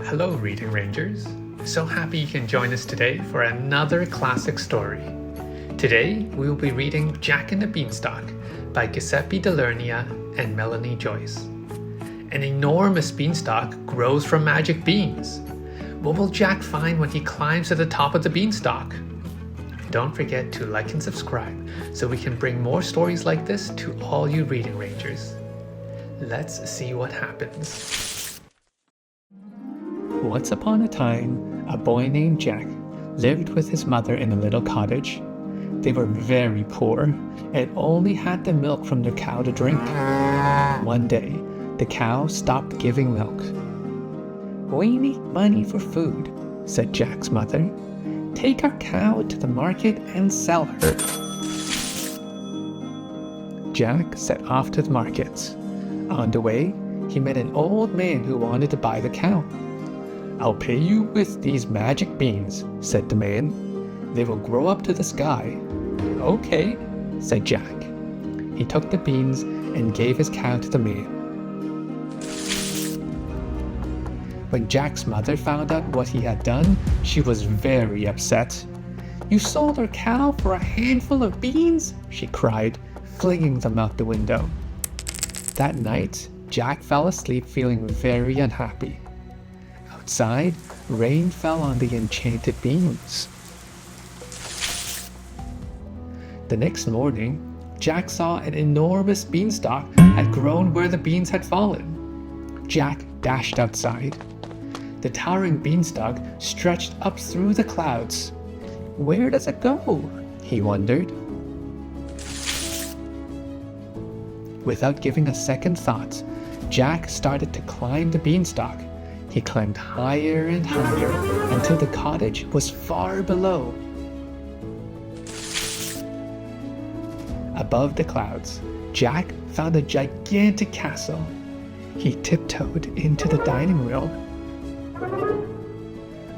Hello, Reading Rangers. So happy you can join us today for another classic story. Today, we will be reading Jack and the Beanstalk by Giuseppe Di Lernia and Melanie Joyce. An enormous beanstalk grows from magic beans. What will Jack find when he climbs to the top of the beanstalk? Don't forget to like and subscribe so we can bring more stories like this to all you Reading Rangers. Let's see what happens. Once upon a time, a boy named Jack lived with his mother in a little cottage. They were very poor and only had the milk from their cow to drink. One day, the cow stopped giving milk. "We need money for food," said Jack's mother. "Take our cow to the market and sell her." Jack set off to the market. On the way, he met an old man who wanted to buy the cow. "I'll pay you with these magic beans," said the man. "They will grow up to the sky." "Okay," said Jack. He took the beans and gave his cow to the man. When Jack's mother found out what he had done, she was very upset. "You sold our cow for a handful of beans?" she cried, flinging them out the window. That night, Jack fell asleep feeling very unhappy. Outside, rain fell on the enchanted beans. The next morning, Jack saw an enormous beanstalk had grown where the beans had fallen. Jack dashed outside. The towering beanstalk stretched up through the clouds. Where does it go? He wondered. Without giving a second thought, Jack started to climb the beanstalk. He climbed higher and higher until the cottage was far below. Above the clouds, Jack found a gigantic castle. He tiptoed into the dining room.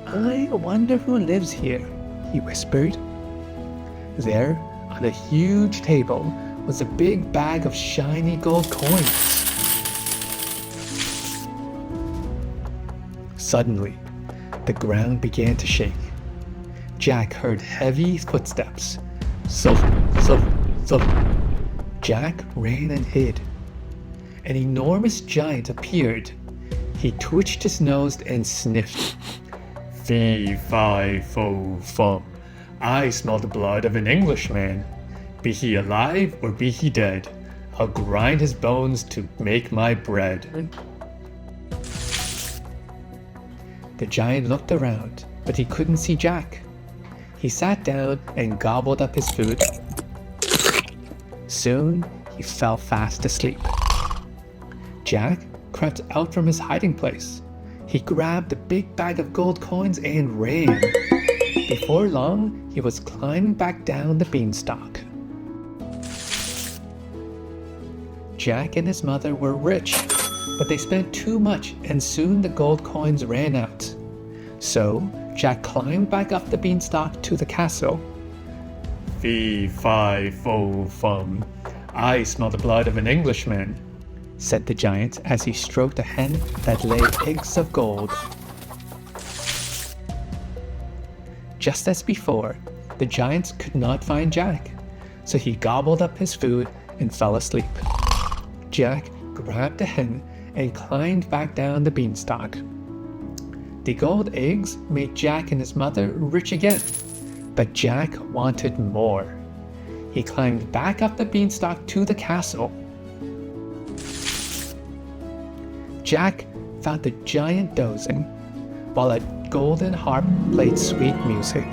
"I wonder who lives here," he whispered. There, on a huge table, was a big bag of shiny gold coins. Suddenly, the ground began to shake. Jack heard heavy footsteps. Thump, thump, thump. Jack ran and hid. An enormous giant appeared. He twitched his nose and sniffed. "Fee, fi, fo, fum. I smell the blood of an Englishman. Be he alive or be he dead, I'll grind his bones to make my bread." The giant looked around, but he couldn't see Jack. He sat down and gobbled up his food. Soon, he fell fast asleep. Jack crept out from his hiding place. He grabbed a big bag of gold coins and ran. Before long, he was climbing back down the beanstalk. Jack and his mother were rich, but they spent too much and soon the gold coins ran out. So, Jack climbed back up the beanstalk to the castle. "Fee, fi, fo, fum. I smell the blood of an Englishman," said the giant as he stroked a hen that laid eggs of gold. Just as before, the giant could not find Jack, so he gobbled up his food and fell asleep. Jack grabbed a hen and climbed back down the beanstalk. The gold eggs made Jack and his mother rich again, but Jack wanted more. He climbed back up the beanstalk to the castle. Jack found the giant dozing, while a golden harp played sweet music.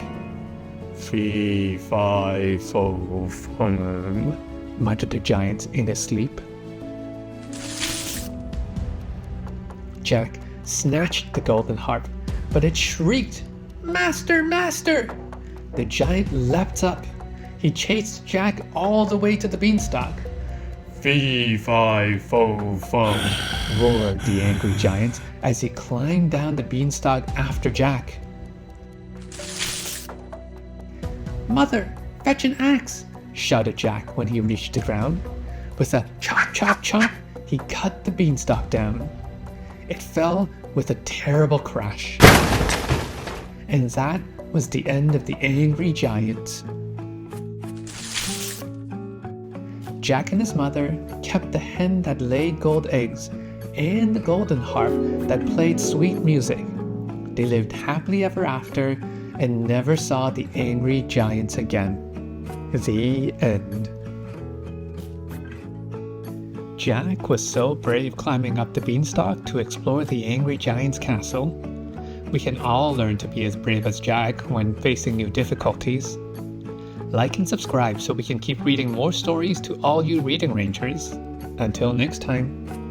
"Fee, fi, fo, fum," muttered the giant in his sleep. Jack snatched the golden harp, but it shrieked, "Master, master!" The giant leapt up. He chased Jack all the way to the beanstalk. "Fee, fi, fo, fum," roared the angry giant as he climbed down the beanstalk after Jack. "Mother, fetch an axe!" shouted Jack when he reached the ground. With a chop, chop, chop, he cut the beanstalk down. It fell with a terrible crash. And that was the end of the angry giant. Jack and his mother kept the hen that laid gold eggs and the golden harp that played sweet music. They lived happily ever after and never saw the angry giants again. The end. Jack was so brave climbing up the beanstalk to explore the angry giant's castle. We can all learn to be as brave as Jack when facing new difficulties. Like and subscribe so we can keep reading more stories to all you reading rangers. Until next time.